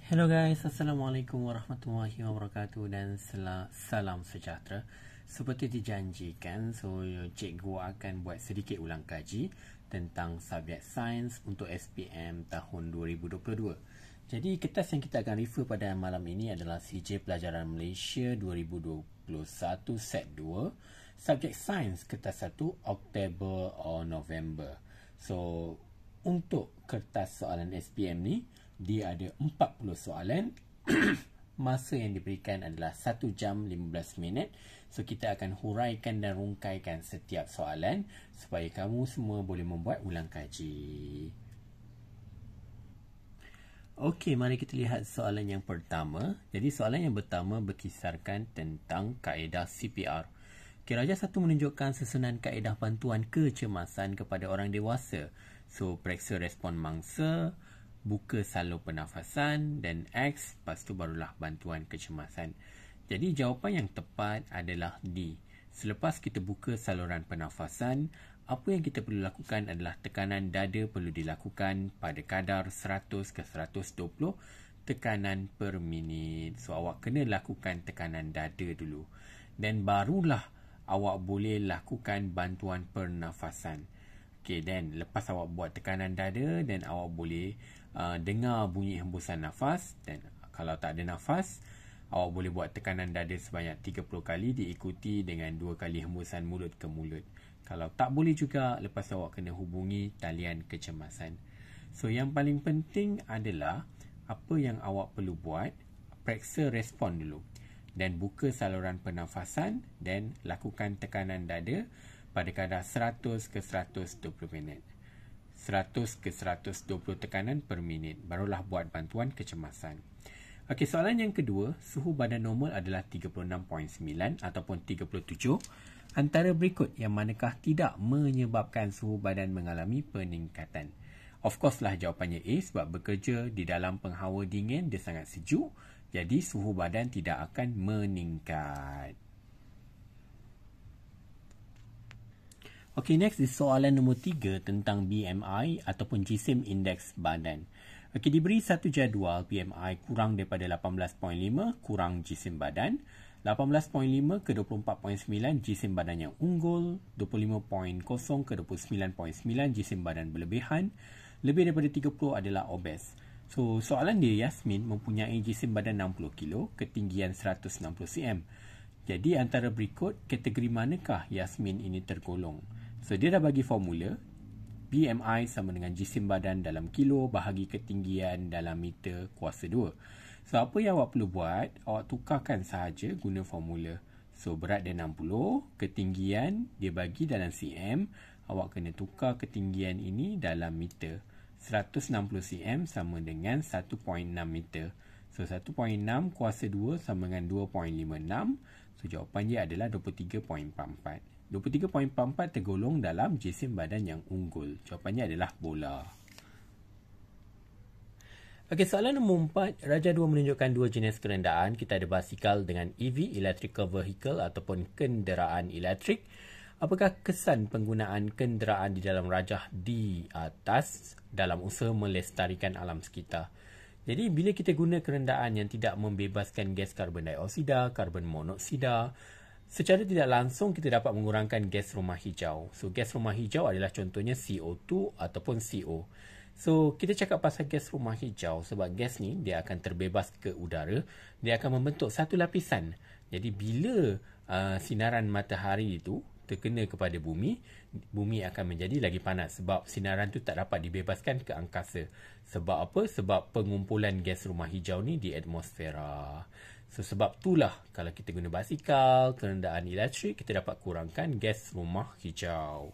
Hello guys, Assalamualaikum warahmatullahi wabarakatuh dan salam sejahtera. Seperti dijanjikan, cikgu akan buat sedikit ulang kaji tentang subjek sains untuk SPM tahun 2022. Jadi kertas yang kita akan refer pada malam ini adalah CJ Pelajaran Malaysia 2021 set 2, subjek sains kertas 1 Oktober or November. So, untuk kertas soalan SPM ni, dia ada 40 soalan. Masa yang diberikan adalah 1 jam 15 minit. So kita akan huraikan dan rungkaikan setiap soalan supaya kamu semua boleh membuat ulang kaji. Okey, mari kita lihat soalan yang pertama. Jadi soalan yang pertama berkisarkan tentang kaedah CPR. Kiraja 1 menunjukkan susunan kaedah bantuan kecemasan kepada orang dewasa. So periksa respon mangsa, buka salur pernafasan, dan X, lepas tu barulah bantuan kecemasan. Jadi jawapan yang tepat adalah D. Selepas kita buka saluran pernafasan, apa yang kita perlu lakukan adalah tekanan dada perlu dilakukan pada kadar 100 ke 120 tekanan per minit. So awak kena lakukan tekanan dada dulu. Dan barulah awak boleh lakukan bantuan pernafasan. Okay, dan lepas awak buat tekanan dada, dan awak boleh dengar bunyi hembusan nafas. Dan kalau tak ada nafas, awak boleh buat tekanan dada sebanyak 30 kali diikuti dengan 2 kali hembusan mulut ke mulut. Kalau tak boleh juga, lepas awak kena hubungi talian kecemasan. So yang paling penting adalah apa yang awak perlu buat, periksa respon dulu dan buka saluran pernafasan dan lakukan tekanan dada pada kadar 100 ke 120 minit. 100 ke 120 tekanan per minit. Barulah buat bantuan kecemasan. Okey, soalan yang kedua. Suhu badan normal adalah 36.9 ataupun 37. Antara berikut yang manakah tidak menyebabkan suhu badan mengalami peningkatan? Of course lah jawapannya A, sebab bekerja di dalam penghawa dingin dia sangat sejuk. Jadi suhu badan tidak akan meningkat. Okay, next is soalan nombor 3 tentang BMI ataupun jisim indeks badan. Okay, diberi satu jadual BMI kurang daripada 18.5 kurang jisim badan, 18.5 ke 24.9 jisim badan yang unggul, 25.0 ke 29.9 jisim badan berlebihan, lebih daripada 30 adalah obes. So, soalan dia, Yasmin mempunyai jisim badan 60 kg, ketinggian 160 cm. Jadi antara berikut, kategori manakah Yasmin ini tergolong? So, dia dah bagi formula. BMI sama dengan jisim badan dalam kilo bahagi ketinggian dalam meter kuasa 2. So, apa yang awak perlu buat, awak tukarkan sahaja guna formula. So, berat dia 60, ketinggian dia bagi dalam cm. Awak kena tukar ketinggian ini dalam meter. 160 cm sama dengan 1.6 meter. So, 1.6 kuasa 2 sama dengan 2.56. So, jawapan dia adalah 23.44. 23.44 tergolong dalam jisim badan yang unggul. Jawapannya adalah bola. Okey, soalan nombor 4. Raja 2 menunjukkan dua jenis kenderaan. Kita ada basikal dengan EV, Electrical Vehicle ataupun kenderaan elektrik. Apakah kesan penggunaan kenderaan di dalam rajah di atas dalam usaha melestarikan alam sekitar? Jadi, bila kita guna kenderaan yang tidak membebaskan gas karbon dioksida, karbon monoksida, secara tidak langsung kita dapat mengurangkan gas rumah hijau. So, gas rumah hijau adalah contohnya CO2 ataupun CO. So, kita cakap pasal gas rumah hijau sebab gas ni dia akan terbebas ke udara. Dia akan membentuk satu lapisan. Jadi, bila sinaran matahari itu terkena kepada bumi, bumi akan menjadi lagi panas sebab sinaran tu tak dapat dibebaskan ke angkasa. Sebab apa? Sebab pengumpulan gas rumah hijau ni di atmosfera. So, sebab itulah kalau kita guna basikal, kenderaan elektrik, kita dapat kurangkan gas rumah hijau.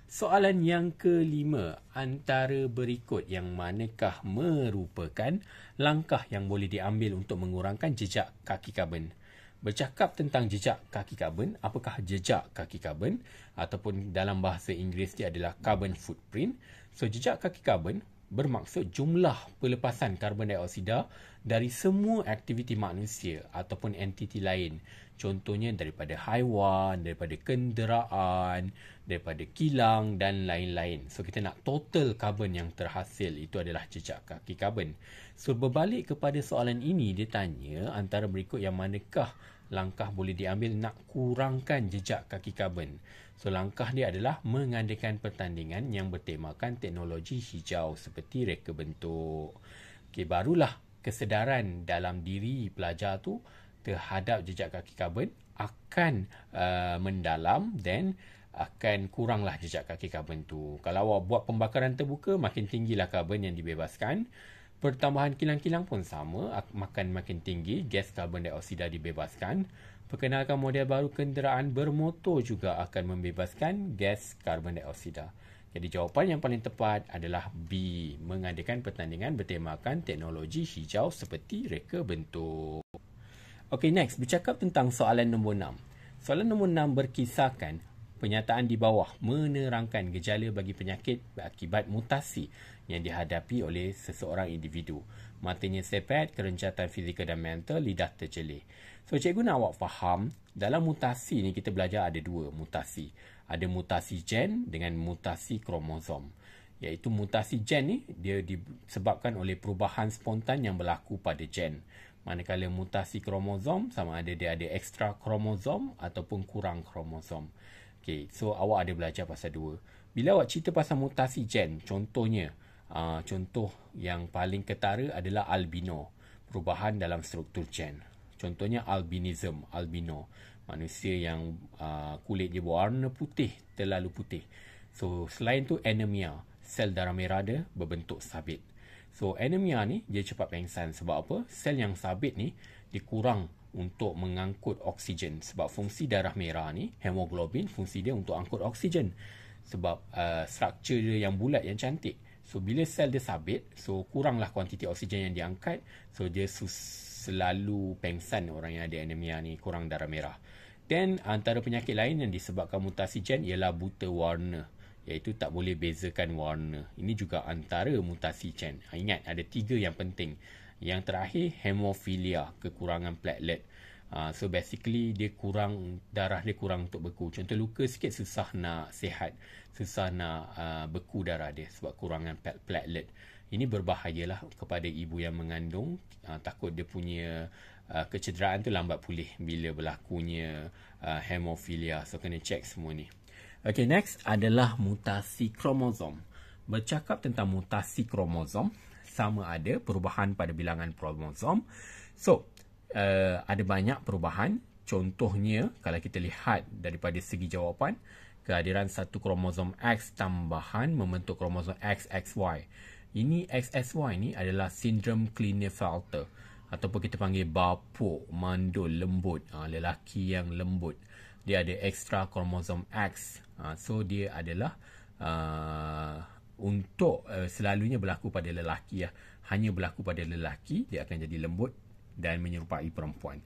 Soalan yang kelima, antara berikut yang manakah merupakan langkah yang boleh diambil untuk mengurangkan jejak kaki karbon? Bercakap tentang jejak kaki karbon, apakah jejak kaki karbon? Ataupun dalam bahasa Inggeris dia adalah carbon footprint. So, jejak kaki karbon bermaksud jumlah pelepasan karbon dioksida dari semua aktiviti manusia ataupun entiti lain. Contohnya daripada haiwan, daripada kenderaan, daripada kilang dan lain-lain. So, kita nak total karbon yang terhasil. Itu adalah jejak kaki karbon. So, berbalik kepada soalan ini, dia tanya antara berikut yang manakah langkah boleh diambil nak kurangkan jejak kaki karbon. So, langkah dia adalah mengadakan pertandingan yang bertemakan teknologi hijau seperti reka bentuk. Okey, barulah kesedaran dalam diri pelajar tu terhadap jejak kaki karbon akan mendalam dan akan kuranglah jejak kaki karbon tu. Kalau awak buat pembakaran terbuka, makin tinggilah karbon yang dibebaskan. Pertambahan kilang-kilang pun sama, makin tinggi gas karbon dioksida dibebaskan. Perkenalkan model baru kenderaan bermotor juga akan membebaskan gas karbon dioksida. Jadi jawapan yang paling tepat adalah B, mengadakan pertandingan bertemakan teknologi hijau seperti reka bentuk. Okey, next, bercakap tentang soalan nombor 6. Soalan nombor 6 berkisarkan penyataan di bawah menerangkan gejala bagi penyakit akibat mutasi yang dihadapi oleh seseorang individu. Matanya sepet, kerencatan fizikal dan mental, lidah terjelih. So, cikgu nak awak faham, dalam mutasi ni kita belajar ada dua mutasi. Ada mutasi gen dengan mutasi kromosom. Iaitu mutasi gen ni, dia disebabkan oleh perubahan spontan yang berlaku pada gen. Manakala mutasi kromosom, sama ada dia ada ekstra kromosom ataupun kurang kromosom. Okay, so awak ada belajar pasal dua. Bila awak cerita pasal mutasi gen, contohnya, contoh yang paling ketara adalah albino, perubahan dalam struktur gen. Contohnya albinism, albino, manusia yang kulit dia berwarna putih, terlalu putih. So, selain tu anemia, sel darah merah dia berbentuk sabit. So, anemia ni dia cepat pengsan. Sebab apa? Sel yang sabit ni dikurang untuk mengangkut oksigen. Sebab fungsi darah merah ni, hemoglobin, fungsi dia untuk angkut oksigen. Sebab struktur dia yang bulat, yang cantik. So, bila sel dia sabit, so kuranglah kuantiti oksigen yang diangkat. So, dia selalu pengsan orang yang ada anemia ni, kurang darah merah. Dan antara penyakit lain yang disebabkan mutasi gen ialah buta warna. Iaitu tak boleh bezakan warna. Ini juga antara mutasi gen. Ingat, ada 3 yang penting. Yang terakhir, hemofilia, kekurangan platelet. So basically, darah dia kurang untuk beku. Contoh luka sikit, susah nak sihat. Susah nak beku darah dia sebab kurangan platelet. Ini berbahayalah kepada ibu yang mengandung. Takut dia punya kecederaan tu lambat pulih bila berlakunya hemofilia. So kena cek semua ni. Okay, next adalah mutasi kromosom. Bercakap tentang mutasi kromosom, sama ada perubahan pada bilangan kromosom. So, ada banyak perubahan. Contohnya, kalau kita lihat daripada segi jawapan, kehadiran satu kromosom X tambahan membentuk kromosom XXY. Ini XXY ni adalah sindrom Klinefelter, ataupun kita panggil bapuk, mandul, lembut. Lelaki yang lembut. Dia ada ekstra kromosom X. So, dia adalah untuk selalunya berlaku pada lelaki. Hanya berlaku pada lelaki, dia akan jadi lembut dan menyerupai perempuan.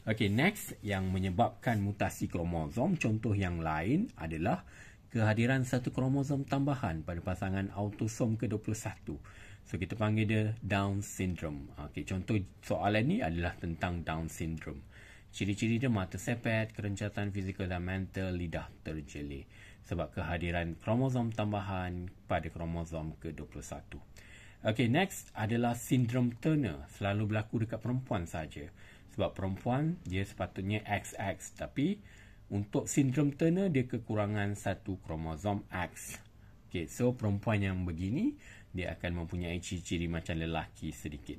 Okay, next yang menyebabkan mutasi kromosom, contoh yang lain adalah kehadiran satu kromosom tambahan pada pasangan autosom ke-21. So, kita panggil dia Down syndrome. Okay, contoh soalan ni adalah tentang Down syndrome. Ciri-ciri dia mata sepet, kerencatan fizikal dan mental, lidah terjelih. Sebab kehadiran kromosom tambahan pada kromosom ke-21. Okay, next adalah sindrom Turner. Selalu berlaku dekat perempuan saja. Sebab perempuan dia sepatutnya XX. Tapi untuk sindrom Turner dia kekurangan satu kromosom X. Okay, so perempuan yang begini dia akan mempunyai ciri-ciri macam lelaki sedikit.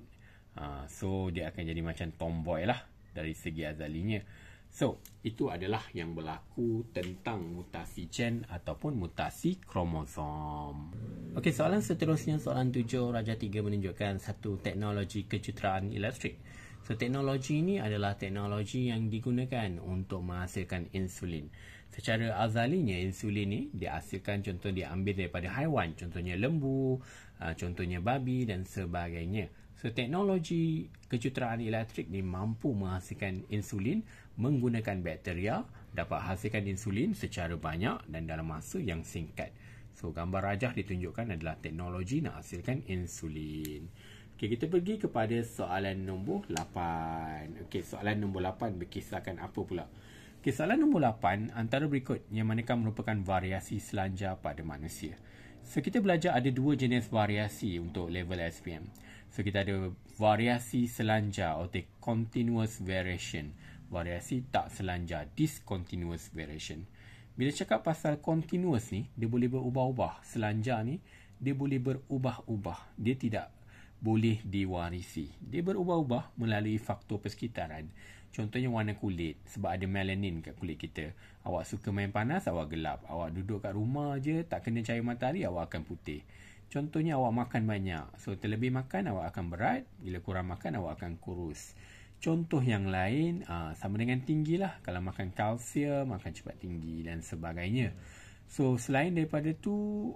So dia akan jadi macam tomboy lah dari segi azalinya. So, itu adalah yang berlaku tentang mutasi gen ataupun mutasi kromosom. Okey, soalan seterusnya, soalan 7, Raja 3 menunjukkan satu teknologi kejuruteraan elektrik. So, teknologi ini adalah teknologi yang digunakan untuk menghasilkan insulin. Secara azalinya, insulin ni dihasilkan, contoh diambil daripada haiwan. Contohnya lembu, contohnya babi dan sebagainya. So, teknologi kejuruteraan elektrik ni mampu menghasilkan insulin menggunakan bakteria, dapat hasilkan insulin secara banyak dan dalam masa yang singkat. So, gambar rajah ditunjukkan adalah teknologi nak hasilkan insulin. Okey, kita pergi kepada soalan nombor 8. Okey, soalan nombor 8 berkisarkan apa pula? Okey, soalan nombor 8 antara berikut yang manakah merupakan variasi selanjar pada manusia. So, kita belajar ada dua jenis variasi untuk level SPM. So kita ada variasi selanjar atau continuous variation. Variasi tak selanjar, discontinuous variation. Bila cakap pasal continuous ni, dia boleh berubah-ubah. Selanjar ni, dia boleh berubah-ubah. Dia tidak boleh diwarisi. Dia berubah-ubah melalui faktor persekitaran. Contohnya warna kulit, sebab ada melanin kat kulit kita. Awak suka main panas, awak gelap. Awak duduk kat rumah je, tak kena cahaya matahari, awak akan putih. Contohnya awak makan banyak. So terlebih makan, awak akan berat. Bila kurang makan, awak akan kurus. Contoh yang lain, sama dengan tinggi lah. Kalau makan kalsium, akan cepat tinggi dan sebagainya. So selain daripada tu,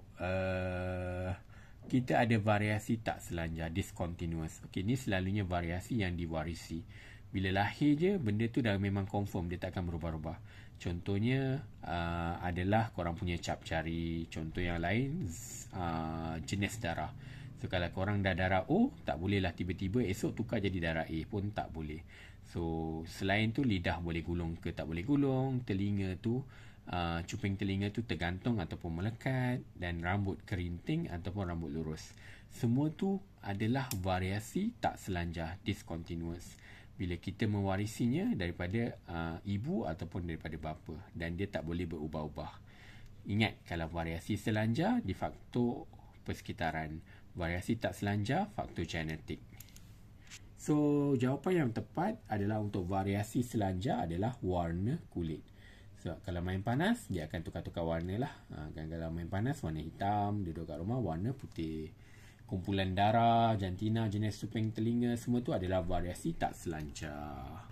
kita ada variasi tak selanjar, discontinuous. Okey, ni selalunya variasi yang diwarisi. Bila lahir je, benda tu dah memang confirm, dia tak akan berubah-ubah. Contohnya adalah korang punya cap jari. Contoh yang lain, jenis darah. So kalau korang dah darah O, tak bolehlah tiba-tiba esok tukar jadi darah A pun tak boleh. So selain tu, lidah boleh gulung ke tak boleh gulung. Telinga tu, cuping telinga tu tergantung ataupun melekat. Dan rambut kerinting ataupun rambut lurus. Semua tu adalah variasi tak selanjar, discontinuous. Bila kita mewarisinya daripada ibu ataupun daripada bapa. Dan dia tak boleh berubah-ubah. Ingat, kalau variasi selanjar di faktor persekitaran. Variasi tak selanjar, faktor genetik. So, jawapan yang tepat adalah untuk variasi selanjar adalah warna kulit. So, kalau main panas, dia akan tukar-tukar warna lah. Kalau main panas, warna hitam. Duduk kat rumah, warna putih. Kumpulan darah, jantina, jenis cuping telinga, semua tu adalah variasi tak selanjar.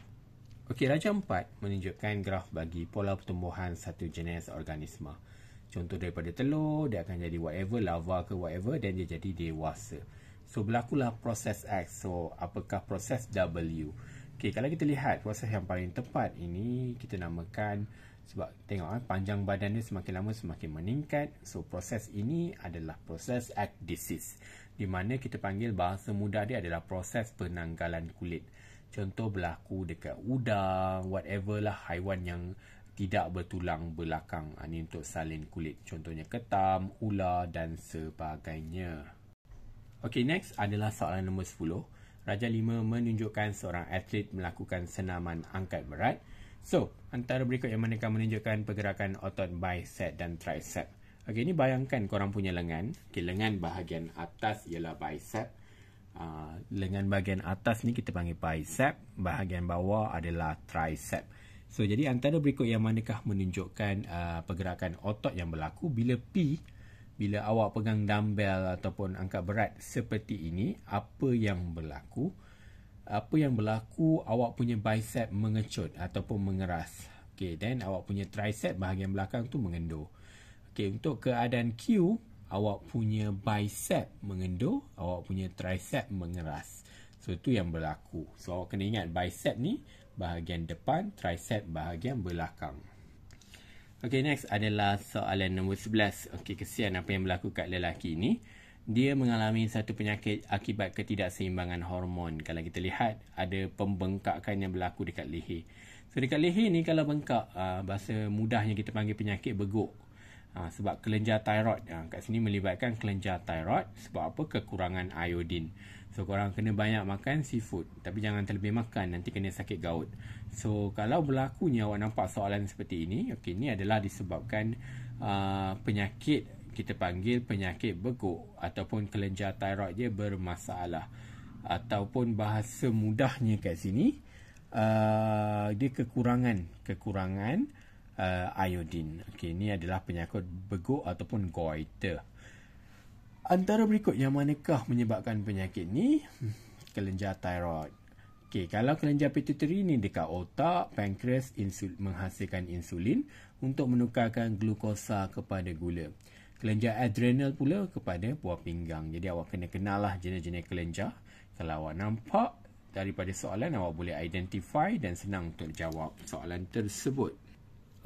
Okey, Raja 4 menunjukkan graf bagi pola pertumbuhan satu jenis organisma. Contoh daripada telur, dia akan jadi whatever, larva ke whatever, dan dia jadi dewasa. So, berlakulah proses X. So, apakah proses W? Okey, kalau kita lihat proses yang paling tepat ini, kita namakan, sebab tengok panjang badan dia semakin lama semakin meningkat. So, proses ini adalah proses ekdisis. Di mana kita panggil bahasa mudah dia adalah proses penanggalan kulit. Contoh berlaku dekat udang, whatever lah, haiwan yang tidak bertulang belakang. Ini untuk salin kulit. Contohnya ketam, ular dan sebagainya. Okey, next adalah soalan nombor 10. Raja 5 menunjukkan seorang atlet melakukan senaman angkat berat. So, antara berikut yang manakah menunjukkan pergerakan otot bicep dan tricep. Okey, ini bayangkan korang punya lengan. Okey, lengan bahagian atas ialah bicep. Lengan bahagian atas ni kita panggil bicep. Bahagian bawah adalah tricep. So, jadi antara berikut yang manakah menunjukkan pergerakan otot yang berlaku bila bila awak pegang dumbbell ataupun angkat berat seperti ini, apa yang berlaku? Apa yang berlaku, awak punya bicep mengecut ataupun mengeras. Okay, then awak punya tricep bahagian belakang tu mengendur. Okay, untuk keadaan Q, awak punya bicep mengendur, awak punya tricep mengeras. So, itu yang berlaku. So, awak kena ingat bicep ni bahagian depan, tricep bahagian belakang. Okey, next adalah soalan nombor 11. Okey, kesian apa yang berlaku kat lelaki ni. Dia mengalami satu penyakit akibat ketidakseimbangan hormon. Kalau kita lihat, ada pembengkakan yang berlaku dekat leher. So, dekat leher ni kalau bengkak, bahasa mudahnya kita panggil penyakit beguk. Sebab kelenjar thyroid. Kat sini melibatkan kelenjar thyroid. Sebab apa? Kekurangan iodin. So, korang kena banyak makan seafood. Tapi jangan terlebih makan. Nanti kena sakit gaut. So, kalau berlakunya awak nampak soalan seperti ini. Okey, ini adalah disebabkan penyakit. Kita panggil penyakit beguk. Ataupun kelenjar thyroid dia bermasalah. Ataupun bahasa mudahnya kat sini. Dia kekurangan iodin. Okey, ini adalah penyakit beguk ataupun goiter. Antara berikut yang manakah menyebabkan penyakit ni? Kelenjar thyroid. Okey, kalau kelenjar pituitary ni dekat otak, pankreas menghasilkan insulin untuk menukarkan glukosa kepada gula. Kelenjar adrenal pula kepada buah pinggang. Jadi awak kena kenal lah jenis-jenis kelenjar. Kalau awak nampak daripada soalan, awak boleh identify dan senang untuk jawab soalan tersebut.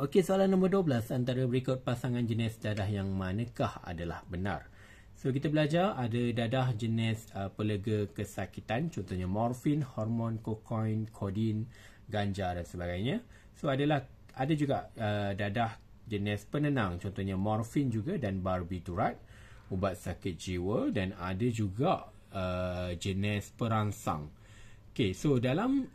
Okey, soalan nombor 12. Antara berikut pasangan jenis dadah yang manakah adalah benar? So, kita belajar ada dadah jenis pelega kesakitan. Contohnya morfin, hormon, kokain, kodin, ganja dan sebagainya. So, ada juga dadah jenis penenang. Contohnya morfin juga dan barbiturat, ubat sakit jiwa. Dan ada juga jenis perangsang. Okay, so dalam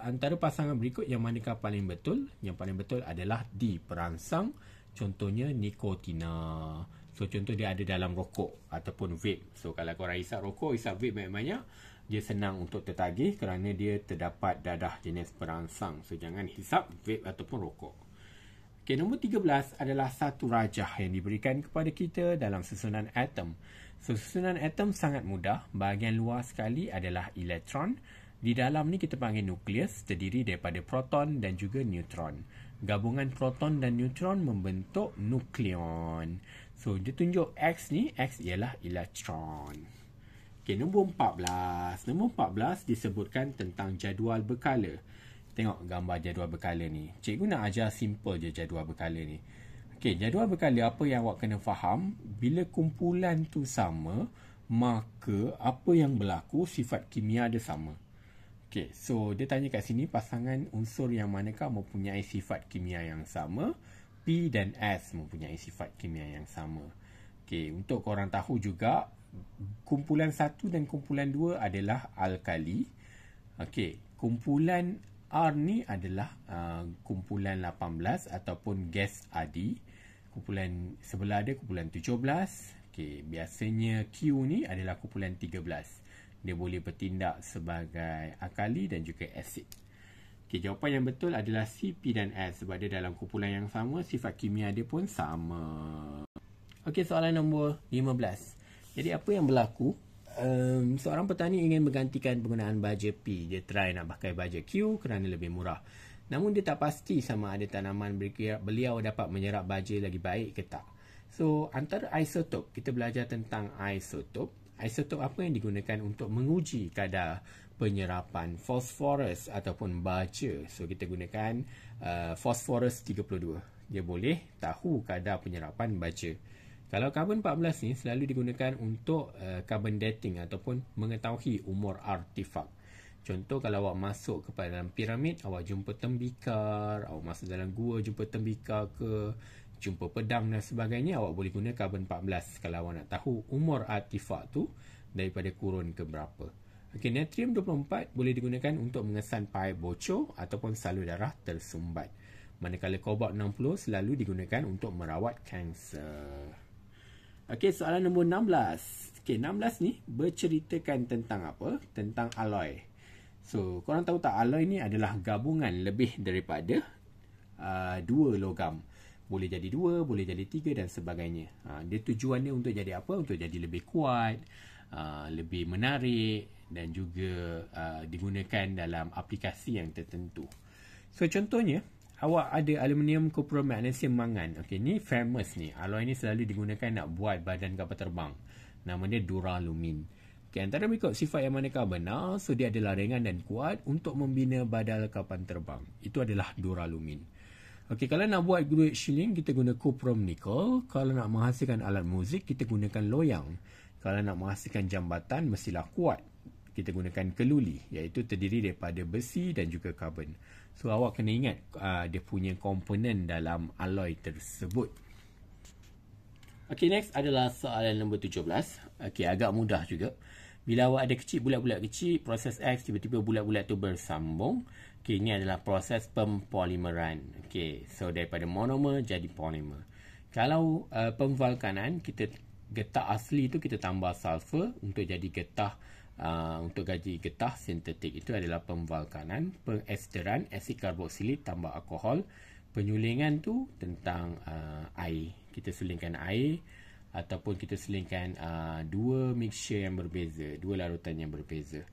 antara pasangan berikut, yang manakah paling betul? Yang paling betul adalah D, perangsang. Contohnya nikotina. So contoh dia ada dalam rokok ataupun vape. So kalau korang hisap rokok, hisap vape banyak-banyak, dia senang untuk tertagih kerana dia terdapat dadah jenis perangsang. So jangan hisap vape ataupun rokok. Okay, nombor 13 adalah satu rajah yang diberikan kepada kita dalam susunan atom. So susunan atom sangat mudah. Bahagian luar sekali adalah elektron. Di dalam ni kita panggil nukleus, terdiri daripada proton dan juga neutron. Gabungan proton dan neutron membentuk nukleon. So dia tunjuk X ni, X ialah elektron. Okay, nombor 14. Nombor 14 disebutkan tentang jadual berkala. Tengok gambar jadual berkala ni. Cikgu nak ajar simple je jadual berkala ni. Okay, jadual berkala apa yang awak kena faham, bila kumpulan tu sama, maka apa yang berlaku, sifat kimia dia sama. Okay, so dia tanya kat sini pasangan unsur yang manakah mempunyai sifat kimia yang sama. P dan S mempunyai sifat kimia yang sama. Okay, untuk korang tahu juga, kumpulan 1 dan kumpulan 2 adalah alkali. Okay, kumpulan R ni adalah kumpulan 18 ataupun gas adi. Kumpulan sebelah ada kumpulan 17. Okay, biasanya Q ni adalah kumpulan 13. Dia boleh bertindak sebagai alkali dan juga asid. Okay, jawapan yang betul adalah C, P dan S sebab dia dalam kumpulan yang sama, sifat kimia dia pun sama. Okey, soalan nombor 15. Jadi apa yang berlaku? Seorang petani ingin menggantikan penggunaan baja P. Dia try nak pakai baja Q kerana lebih murah. Namun dia tak pasti sama ada tanaman beliau dapat menyerap baja lagi baik ke tak. So, antara isotop, kita belajar tentang isotop. Isotop apa yang digunakan untuk menguji kadar penyerapan fosforus ataupun baja. So, kita gunakan fosforus 32. Dia boleh tahu kadar penyerapan baja. Kalau karbon 14 ni selalu digunakan untuk carbon dating ataupun mengetahui umur artifak. Contoh, kalau awak masuk kepada dalam piramid, awak jumpa tembikar, awak masuk dalam gua jumpa tembikar ke, jumpa pedang dan sebagainya, awak boleh guna karbon 14 kalau awak nak tahu umur artifak tu daripada kurun ke berapa. Okey, natrium 24 boleh digunakan untuk mengesan paip bocor ataupun salur darah tersumbat. Manakala kobalt 60 selalu digunakan untuk merawat kanser. Okey, soalan nombor 16. Okey, 16 ni berceritakan tentang apa? Tentang alloy. So, korang tahu tak alloy ni adalah gabungan lebih daripada dua logam. Boleh jadi 2, boleh jadi 3 dan sebagainya. Dia tujuannya untuk jadi apa? Untuk jadi lebih kuat, lebih menarik dan juga digunakan dalam aplikasi yang tertentu. So, contohnya, awak ada aluminium, kuprum, magnesium, mangan. Okey, ni famous ni. Alloy ni selalu digunakan nak buat badan kapal terbang. Nama dia duralumin. Okay, antara berikut sifat yang manakah benar? So, dia adalah ringan dan kuat untuk membina badal kapal terbang. Itu adalah duralumin. Okey, kalau nak buat gruit shilling, kita guna kuprum nikel. Kalau nak menghasilkan alat muzik, kita gunakan loyang. Kalau nak menghasilkan jambatan, mestilah kuat. Kita gunakan keluli, iaitu terdiri daripada besi dan juga karbon. So, awak kena ingat dia punya komponen dalam alloy tersebut. Okey, next adalah soalan nombor 17. Okey, agak mudah juga. Bila awak ada kecil, bulat-bulat kecil, proses X, tiba-tiba bulat-bulat tu bersambung. Okey, ini adalah proses pempolimeran. Okey, so daripada monomer jadi polimer. Kalau pemvulkanan, kita getah asli tu kita tambah sulfur untuk jadi getah sintetik. Itu adalah pemvulkanan. Pengesteran, asid karboksilik tambah alkohol. Penyulingan tu tentang air. Kita sulingkan air ataupun kita sulingkan dua mixture yang berbeza, dua larutan yang berbeza.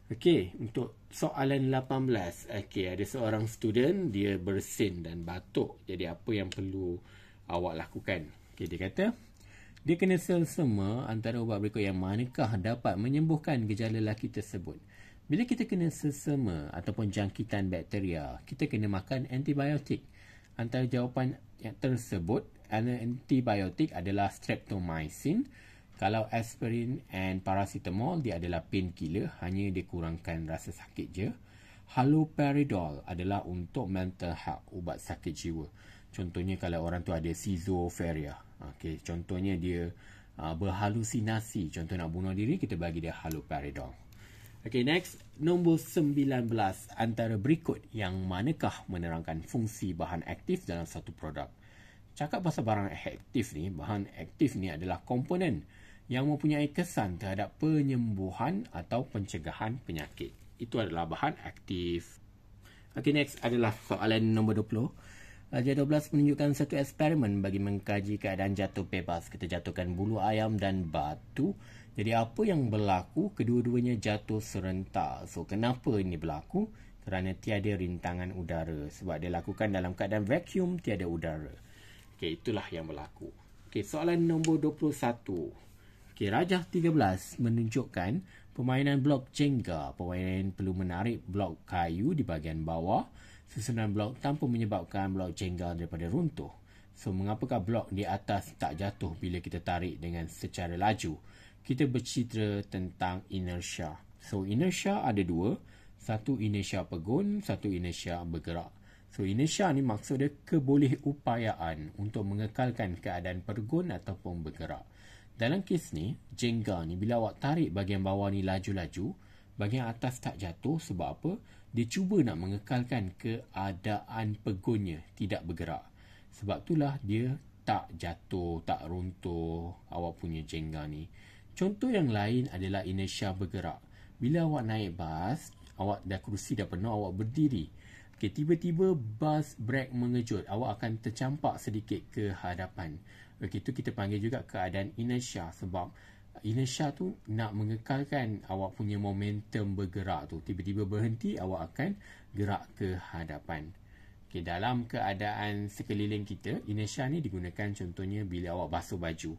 Okey, untuk soalan 18. Okey, ada seorang student, dia bersin dan batuk. Jadi apa yang perlu awak lakukan? Okey, dia kata dia kena selsema antara ubat berikut yang manakah dapat menyembuhkan gejala lelaki tersebut. Bila kita kena selsema ataupun jangkitan bakteria, kita kena makan antibiotik. Antara jawapan yang tersebut, antibiotik adalah streptomycin. Kalau aspirin and paracetamol, dia adalah painkiller, hanya dia kurangkan rasa sakit je. Haloperidol adalah untuk mental health, ubat sakit jiwa. Contohnya kalau orang tu ada schizophrenia. Okey, contohnya dia berhalusinasi. Contoh nak bunuh diri, kita bagi dia haloperidol. Okay, next. Nombor 19. Antara berikut yang manakah menerangkan fungsi bahan aktif dalam satu produk? Cakap pasal barang aktif ni, bahan aktif ni adalah komponen yang mempunyai kesan terhadap penyembuhan atau pencegahan penyakit. Itu adalah bahan aktif. Okay, next adalah soalan nombor 20. Rajah 12 menunjukkan satu eksperimen bagi mengkaji keadaan jatuh bebas. Kita jatuhkan bulu ayam dan batu. Jadi apa yang berlaku? Kedua-duanya jatuh serentak. So kenapa ini berlaku? Kerana tiada rintangan udara. Sebab dia lakukan dalam keadaan vacuum, tiada udara. Okey, itulah yang berlaku. Okey, soalan nombor 21. Okey, Rajah 13 menunjukkan permainan blok Jenga. Pemain perlu menarik blok kayu di bahagian bawah. Susunan blok tanpa menyebabkan blok Jenga daripada runtuh. So, mengapakah blok di atas tak jatuh bila kita tarik dengan secara laju? Kita bercerita tentang inertia. So, inertia ada dua. Satu inertia pegun, satu inertia bergerak. So, inertia ni maksudnya kebolehupayaan untuk mengekalkan keadaan pegun ataupun bergerak. Dalam kes ni, Jenga ni bila awak tarik bahagian bawah ni laju-laju, bahagian atas tak jatuh sebab apa? Dia cuba nak mengekalkan keadaan pegunnya tidak bergerak. Sebab itulah dia tak jatuh, tak runtuh awak punya Jenga ni. Contoh yang lain adalah inertia bergerak. Bila awak naik bas, awak dah kerusi dah penuh, awak berdiri. Okay, tiba-tiba bas brake mengejut, awak akan tercampak sedikit ke hadapan. Okay, itu kita panggil juga keadaan inertia. Sebab inertia tu nak mengekalkan awak punya momentum bergerak tu. Tiba-tiba berhenti, awak akan gerak ke hadapan. Okay, dalam keadaan sekeliling kita, inertia ni digunakan contohnya bila awak basuh baju.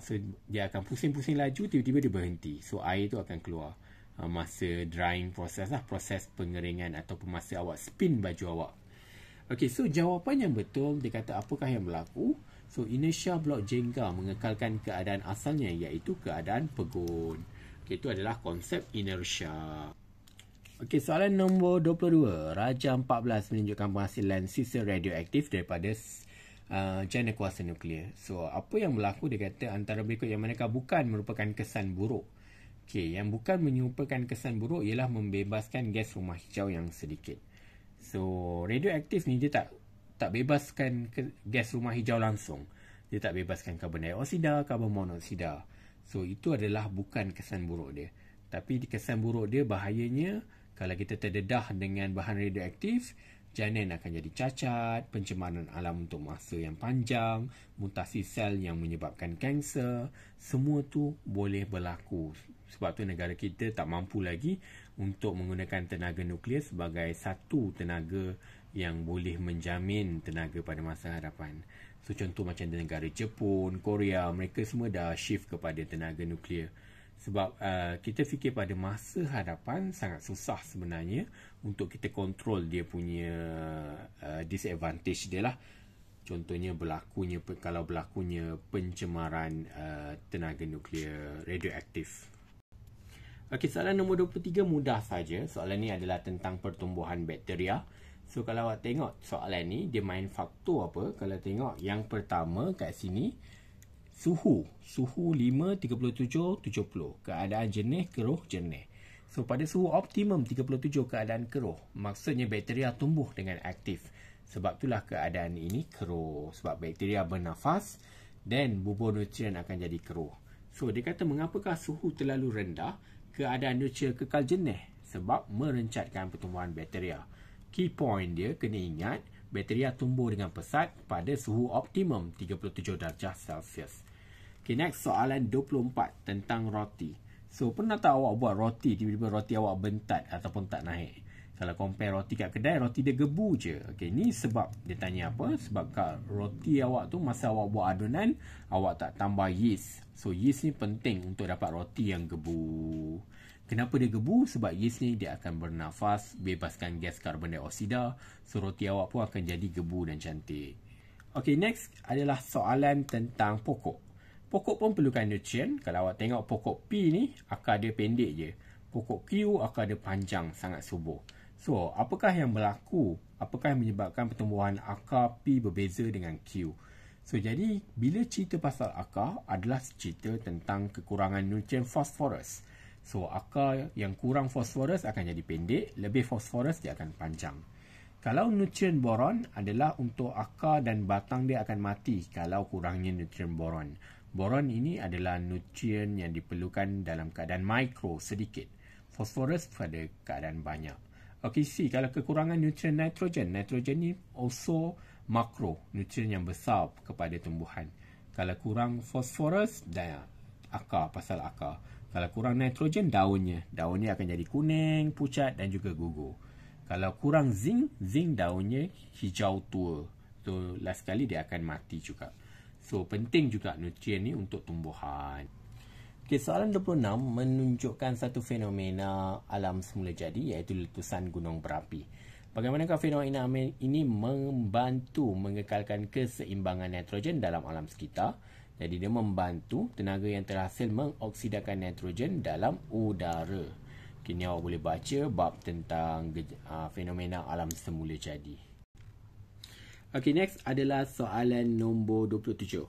So, dia akan pusing-pusing laju, tiba-tiba dia berhenti. So, air tu akan keluar. Masa drying proses lah, proses pengeringan ataupun masa awak spin baju awak. Okay, so jawapan yang betul, dia kata apakah yang berlaku? So, inertia blok Jenga mengekalkan keadaan asalnya, iaitu keadaan pegun. Okay, itu adalah konsep inertia. Okay, soalan nombor 22. Rajah 14 menunjukkan penghasilan sisa radioaktif daripada jana kuasa nuklear. So, apa yang berlaku? Dia kata antara berikut yang manakah bukan merupakan kesan buruk. Okay, yang bukan merupakan kesan buruk ialah membebaskan gas rumah hijau yang sedikit. So, radioaktif ni dia tak bebaskan gas rumah hijau langsung. Dia tak bebaskan karbon dioksida, karbon monoksida. So, itu adalah bukan kesan buruk dia. Tapi kesan buruk dia bahayanya kalau kita terdedah dengan bahan radioaktif, janin akan jadi cacat, pencemaran alam untuk masa yang panjang, mutasi sel yang menyebabkan kanser. Semua tu boleh berlaku. Sebab tu negara kita tak mampu lagi untuk menggunakan tenaga nuklear sebagai satu tenaga yang boleh menjamin tenaga pada masa hadapan. So, contoh macam di negara Jepun, Korea, mereka semua dah shift kepada tenaga nuklear. Sebab kita fikir pada masa hadapan sangat susah sebenarnya untuk kita kontrol dia punya disadvantage dia lah. Contohnya kalau berlakunya pencemaran tenaga nuklear radioaktif. Okey, soalan nombor 23 mudah saja. Soalan ni adalah tentang pertumbuhan bakteria. So, kalau awak tengok soalan ni, dia main faktor apa? Kalau tengok yang pertama kat sini, suhu 5, 37, 70. Keadaan jernih, keruh, jernih. So, pada suhu optimum 37 keadaan keruh, maksudnya bakteria tumbuh dengan aktif. Sebab itulah keadaan ini keruh. Sebab bakteria bernafas dan bubur nutrien akan jadi keruh. So, dia kata mengapakah suhu terlalu rendah, keadaan nutrien kekal jernih? Sebab merencatkan pertumbuhan bakteria. Key point dia, kena ingat, bakteria tumbuh dengan pesat pada suhu optimum 37 darjah Celsius. Okay, next soalan 24 tentang roti. So, pernah tak awak buat roti, tiba-tiba roti awak bentat ataupun tak naik? Kalau compare roti kat kedai, roti dia gebu je. Okay, ni sebab dia tanya apa? Sebab kat roti awak tu, masa awak buat adunan, awak tak tambah yeast. So, yeast ni penting untuk dapat roti yang gebu. Kenapa dia gebu? Sebab yeast ni dia akan bernafas, bebaskan gas karbon dioksida. So, roti awak pun akan jadi gebu dan cantik. Okay, next adalah soalan tentang pokok. Pokok pun perlukan nutrien. Kalau awak tengok pokok P ni, akar dia pendek je. Pokok Q, akar dia panjang, sangat subur. So, apakah yang berlaku? Apakah yang menyebabkan pertumbuhan akar P berbeza dengan Q? So, jadi bila cerita pasal akar adalah cerita tentang kekurangan nutrien fosforus. So, akar yang kurang fosforus akan jadi pendek, lebih fosforus dia akan panjang. Kalau nutrien boron adalah untuk akar dan batang dia akan mati kalau kurangnya nutrien boron. Boron ini adalah nutrien yang diperlukan dalam keadaan mikro, sedikit. Fosforus pada keadaan banyak. Okey, kalau kekurangan nutrien nitrogen. Nitrogen ni also makro, nutrien yang besar kepada tumbuhan. Kalau kurang fosforus, akar, pasal akar. Kalau kurang nitrogen, daunnya akan jadi kuning, pucat dan juga gugur. Kalau kurang zinc daunnya hijau tua. So, last sekali dia akan mati juga. So, penting juga nutrien ni untuk tumbuhan. Okay, soalan 26 menunjukkan satu fenomena alam semula jadi, iaitu letusan gunung berapi. Bagaimanakah fenomena ini membantu mengekalkan keseimbangan nitrogen dalam alam sekitar? Jadi, dia membantu tenaga yang terhasil mengoksidakan nitrogen dalam udara. Kini awak boleh baca bab tentang fenomena alam semula jadi. Okay, next adalah soalan nombor 27.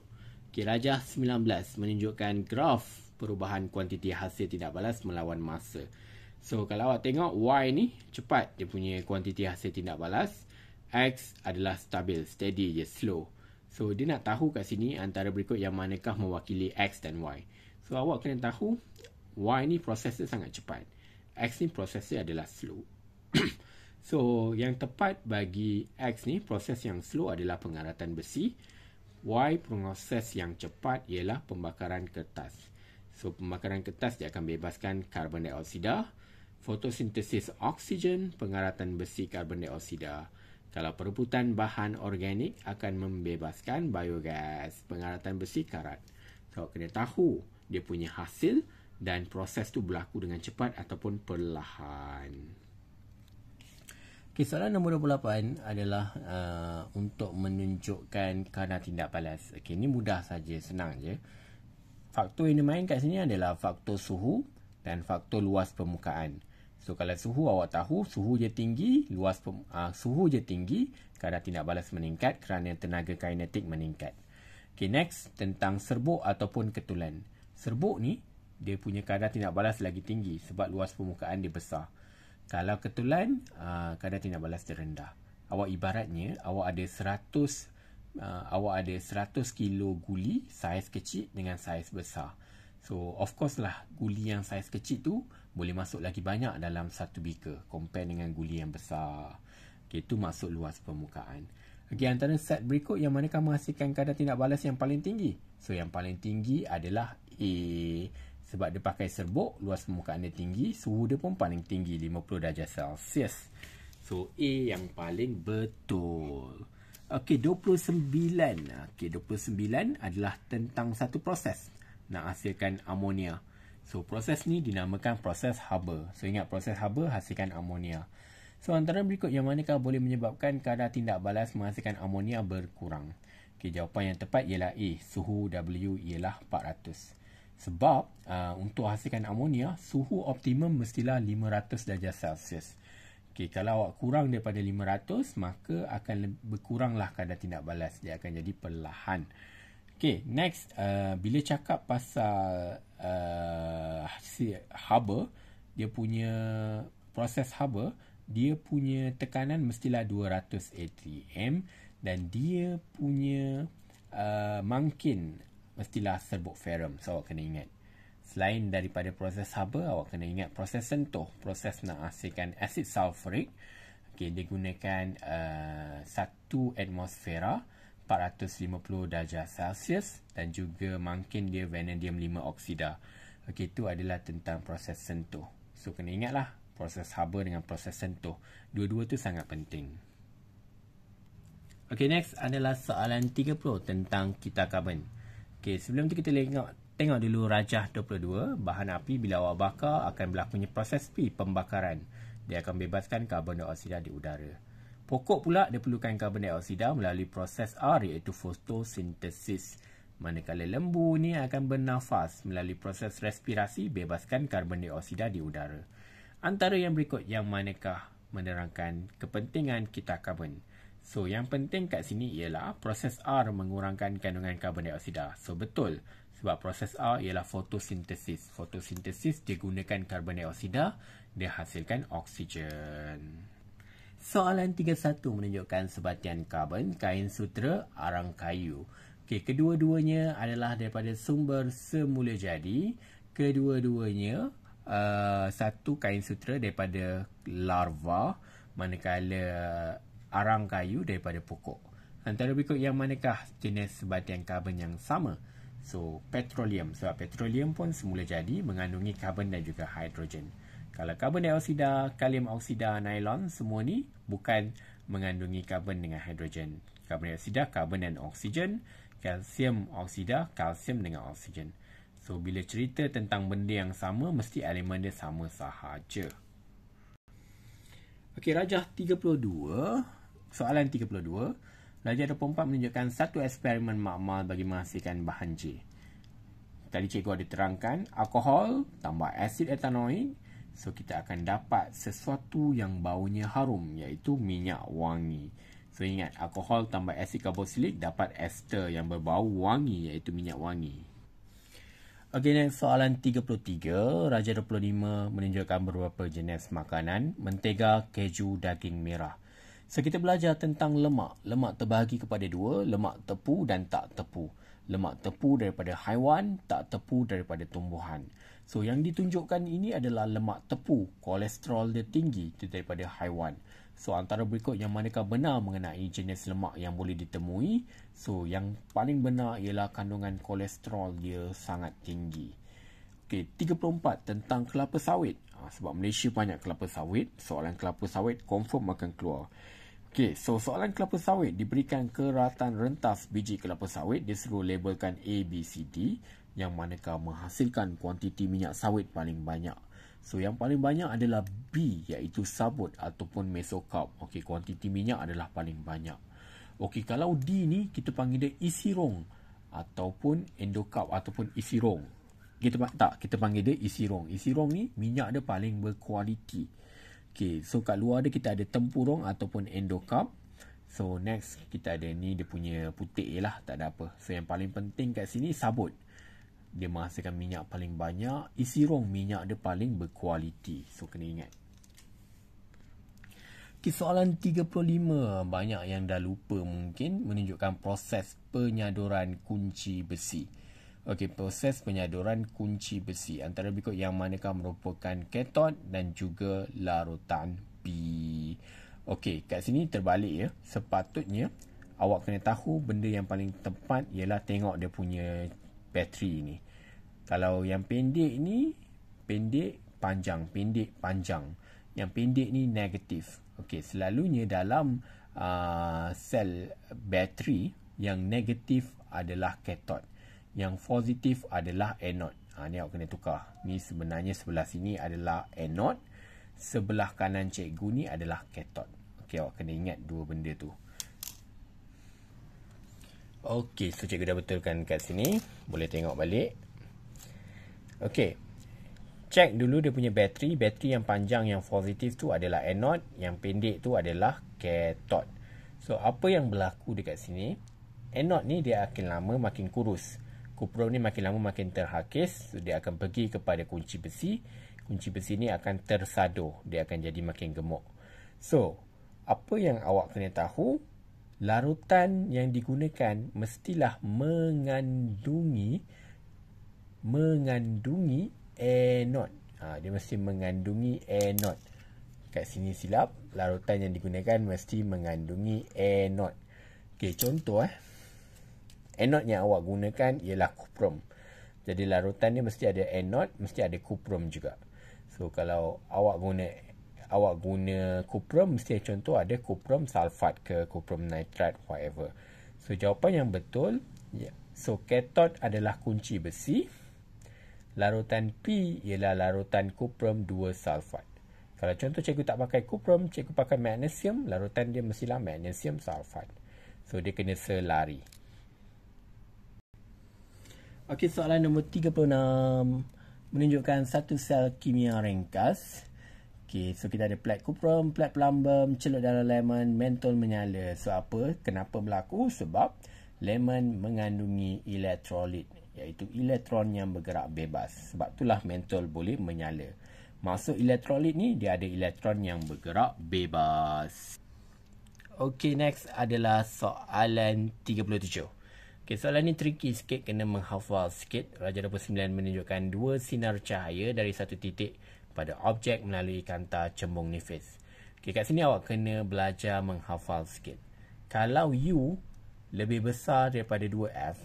Okay, Rajah 19 menunjukkan graf perubahan kuantiti hasil tindak balas melawan masa. So, kalau awak tengok Y ni cepat dia punya kuantiti hasil tindak balas. X adalah stabil, steady je, slow. So, dia nak tahu kat sini antara berikut yang manakah mewakili X dan Y. So, awak kena tahu Y ni prosesnya sangat cepat. X ni prosesnya adalah slow. So, yang tepat bagi X ni, proses yang slow adalah pengaratan besi. Y, proses yang cepat ialah pembakaran kertas. So, pembakaran kertas dia akan bebaskan karbon dioksida. Fotosintesis oksigen, pengaratan besi karbon dioksida. Kalau perebutan bahan organik akan membebaskan biogas, pengaratan besi karat. So, kena tahu dia punya hasil dan proses tu berlaku dengan cepat ataupun perlahan. Okay, soalan nombor 28 adalah untuk menunjukkan kadar tindak balas. Okay, ini mudah saja, senang je. Faktor yang dimain kat sini adalah faktor suhu dan faktor luas permukaan. So, kalau suhu awak tahu, suhu je tinggi, suhu je tinggi, kadar tindak balas meningkat kerana tenaga kinetik meningkat. Okay, next, tentang serbuk ataupun ketulan. Serbuk ni, dia punya kadar tindak balas lagi tinggi sebab luas permukaan dia besar. Kalau ketulan, kadar tindak balas dia rendah. Awak ibaratnya, awak ada 100 kilo guli, saiz kecil dengan saiz besar. So, of course lah, guli yang saiz kecil tu boleh masuk lagi banyak dalam satu beaker compare dengan guli yang besar. Okay, itu maksud luas permukaan. Okay, antara set berikut yang manakah menghasilkan kadar tindak balas yang paling tinggi? So, yang paling tinggi adalah A. Sebab dia pakai serbuk, luas permukaan dia tinggi, suhu dia pun paling tinggi, 50 darjah Celsius. So, A yang paling betul. Okey, 29. Okey, 29 adalah tentang satu proses nak hasilkan amonia. So, proses ni dinamakan proses Haber. So, ingat proses Haber hasilkan amonia. So, antara berikut yang manakah boleh menyebabkan kadar tindak balas menghasilkan amonia berkurang? Okey, jawapan yang tepat ialah A. Suhu W ialah 400. Sebab untuk hasilkan amonia, suhu optimum mestilah 500 darjah Celsius. Okay, kalau awak kurang daripada 500, maka akan berkuranglah kadar tindak balas. Dia akan jadi perlahan. Okay, next. Bila cakap pasal Haber, dia punya proses Haber, dia punya tekanan mestilah 200 atm dan dia punya mangkin mestilah serbuk ferrum. So, awak kena ingat. Selain daripada proses Haber, awak kena ingat proses sentuh. Proses nak hasilkan asid sulfurik. Okay, dia gunakan 1 atmosfera, 450 darjah Celsius dan juga mangkin dia vanadium 5 oksida. Okay, itu adalah tentang proses sentuh. So, kena ingatlah proses Haber dengan proses sentuh. Dua-dua tu sangat penting. Okay, next adalah soalan 30 tentang kita karbon. Okay, sebelum tu kita tengok dulu Rajah 22. Bahan api bila awak bakar akan berlakunya proses P, pembakaran. Dia akan bebaskan karbon dioksida di udara. Pokok pula dia perlukan karbon dioksida melalui proses R iaitu fotosintesis. Manakala lembu ni akan bernafas melalui proses respirasi bebaskan karbon dioksida di udara. Antara yang berikut yang manakah menerangkan kepentingan kita karbon? So, yang penting kat sini ialah proses R mengurangkan kandungan karbon dioksida. So, betul. Sebab proses R ialah fotosintesis. Fotosintesis dia gunakan karbon dioksida, dia hasilkan oksigen. Soalan 31 menunjukkan sebatian karbon, kain sutera, arang kayu. Okey, kedua-duanya adalah daripada sumber semula jadi. Kedua-duanya satu kain sutera daripada larva, manakala arang kayu daripada pokok. Antara berikut yang manakah jenis sebatian karbon yang sama? So, petroleum. Sebab petroleum pun semula jadi mengandungi karbon dan juga hidrogen. Kalau karbon dioksida, kalium oksida, nylon, semua ni bukan mengandungi karbon dengan hidrogen. Karbon dioksida, karbon dan oksigen. Kalsium oksida, kalsium dengan oksigen. So, bila cerita tentang benda yang sama, mesti elemen dia sama sahaja. Okey, Rajah 32. Soalan 32. Rajah 24 menunjukkan satu eksperimen makmal bagi menghasilkan bahan J. Tadi cikgu ada terangkan, alkohol tambah asid etanoik. So, kita akan dapat sesuatu yang baunya harum, iaitu minyak wangi. So, ingat, alkohol tambah asid karboksilik dapat ester yang berbau wangi, iaitu minyak wangi. Okey, next soalan 33. Rajah 25 menunjukkan beberapa jenis makanan, mentega, keju, daging merah. So, kita belajar tentang lemak. Lemak terbahagi kepada dua, lemak tepu dan tak tepu. Lemak tepu daripada haiwan, tak tepu daripada tumbuhan. So, yang ditunjukkan ini adalah lemak tepu. Kolesterol dia tinggi itu daripada haiwan. So, antara berikut yang manakah benar mengenai jenis lemak yang boleh ditemui? So, yang paling benar ialah kandungan kolesterol dia sangat tinggi. Okey, 34 tentang kelapa sawit. Sebab Malaysia banyak kelapa sawit, soalan kelapa sawit confirm akan keluar. Okey, so soalan kelapa sawit diberikan keratan rentas biji kelapa sawit, dia suruh labelkan A, B, C, D, yang manakah menghasilkan kuantiti minyak sawit paling banyak. So, yang paling banyak adalah B, iaitu sabut ataupun mesokarp. Okey, kuantiti minyak adalah paling banyak. Okey, kalau D ni kita panggil dia isi rong ataupun endokarp ataupun isi rong. Kita panggil dia isi rong. Isi rong ni minyak dia paling berkualiti. Okay, so kat luar dia kita ada tempurung ataupun endokarp. So, next kita ada ni dia punya putih je lah, tak ada apa. So, yang paling penting kat sini sabut. Dia menghasilkan minyak paling banyak. Isi rong minyak dia paling berkualiti. So, kena ingat. Okay, soalan 35. Banyak yang dah lupa mungkin, menunjukkan proses penyaduran kunci besi. Okey, proses penyaduran kunci besi. Antara berikut yang manakah merupakan katod dan juga larutan B. Okey, kat sini terbalik ya. Sepatutnya awak kena tahu benda yang paling tepat ialah tengok dia punya bateri ni. Kalau yang pendek ni, pendek, panjang. Pendek, panjang. Yang pendek ni negatif. Okey, selalunya dalam sel bateri, yang negatif adalah katod. Yang positif adalah anode. Ni awak kena tukar. Ni sebenarnya sebelah sini adalah anode. Sebelah kanan cikgu ni adalah katod. Okey, awak kena ingat dua benda tu. Okey, so cikgu dah betulkan kat sini. Boleh tengok balik. Okey. Cek dulu dia punya bateri. Bateri yang panjang yang positif tu adalah anode. Yang pendek tu adalah katod. So, apa yang berlaku dekat sini? Anode ni dia akan lama makin kurus. Kuprom ni makin lama makin terhakis. So, dia akan pergi kepada kunci besi. Kunci besi ni akan tersadur. Dia akan jadi makin gemuk. So, apa yang awak kena tahu? Larutan yang digunakan mestilah mengandungi anode. Dia mesti mengandungi anode. Kat sini silap. Larutan yang digunakan mesti mengandungi anode. Okey, contoh anode yang awak gunakan ialah kuprom. Jadi larutan ni mesti ada anode, mesti ada kuprom juga. So, kalau awak guna kuprom, mesti contoh ada kuprom sulfat ke kuprom nitrat, whatever. So, jawapan yang betul, so katod adalah kunci besi. Larutan P ialah larutan kuprom 2 sulfat. Kalau contoh cikgu tak pakai kuprom, cikgu pakai magnesium, larutan dia mestilah magnesium sulfat. So, dia kena selari. Okey, soalan nombor 36 menunjukkan satu sel kimia ringkas. Okay, so kita ada plat kuprum, plat plumbum, celup dalam lemon, mentol menyala. So apa? Kenapa berlaku? Sebab lemon mengandungi elektrolit, iaitu elektron yang bergerak bebas. Sebab itulah mentol boleh menyala. Maksud elektrolit ni, dia ada elektron yang bergerak bebas. Okay, next adalah soalan 37. Okay, soalan ni tricky sikit, kena menghafal sikit. Raja 29 menunjukkan dua sinar cahaya dari satu titik pada objek melalui kanta cembung nifis. Okay, kat sini awak kena belajar menghafal sikit. Kalau U lebih besar daripada 2F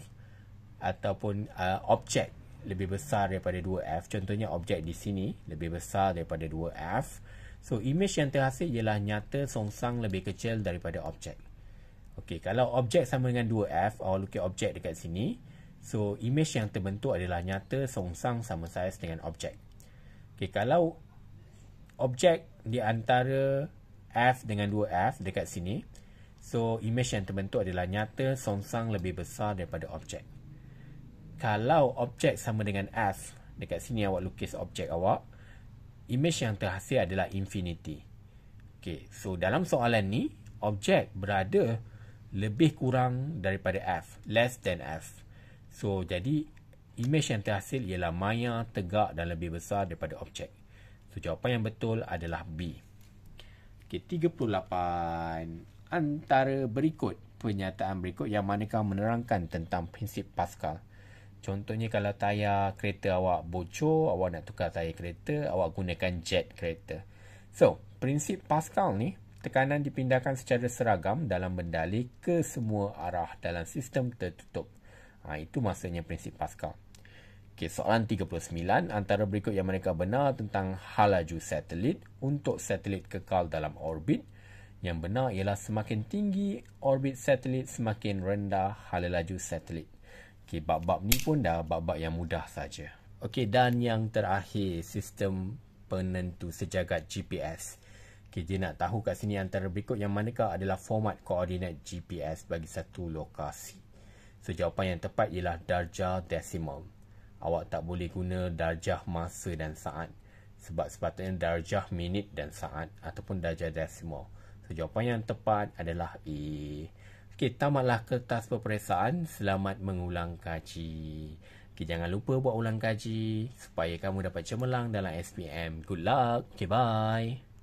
ataupun objek lebih besar daripada 2F, contohnya objek di sini lebih besar daripada 2F, so image yang terhasil ialah nyata songsang lebih kecil daripada objek. Okey, kalau objek sama dengan 2F, awak lukis objek dekat sini, so image yang terbentuk adalah nyata songsang sama saiz dengan objek. Okey, kalau objek di antara F dengan 2F dekat sini, so image yang terbentuk adalah nyata songsang lebih besar daripada objek. Kalau objek sama dengan F, dekat sini awak lukis objek awak, image yang terhasil adalah infinity. Okey, so dalam soalan ni, objek berada lebih kurang daripada F, less than F. So, jadi image yang terhasil ialah maya, tegak dan lebih besar daripada objek. So, jawapan yang betul adalah B. Okay, 38. Antara berikut pernyataan berikut yang manakah menerangkan tentang prinsip Pascal. Contohnya kalau tayar kereta awak bocor, awak nak tukar tayar kereta, awak gunakan jet kereta. So, prinsip Pascal ni, tekanan dipindahkan secara seragam dalam bendalih ke semua arah dalam sistem tertutup. Itu maksudnya prinsip Pascal. Okay, soalan 39. Antara berikut yang manakah benar tentang hal laju satelit untuk satelit kekal dalam orbit? Yang benar ialah semakin tinggi orbit satelit, semakin rendah hala laju satelit. Okay, bab-bab ni pun dah bab-bab yang mudah saja. Okay, dan yang terakhir, sistem penentu sejagat GPS. Okay, dia nak tahu kat sini antara berikut yang manakah adalah format koordinat GPS bagi satu lokasi. So, jawapan yang tepat ialah darjah desimal. Awak tak boleh guna darjah masa dan saat. Sebab sepatutnya darjah minit dan saat ataupun darjah desimal. So, jawapan yang tepat adalah A. Okey, tamatlah kertas peperiksaan. Selamat mengulang kaji. Okey, jangan lupa buat ulang kaji supaya kamu dapat cemerlang dalam SPM. Good luck. Okey, bye.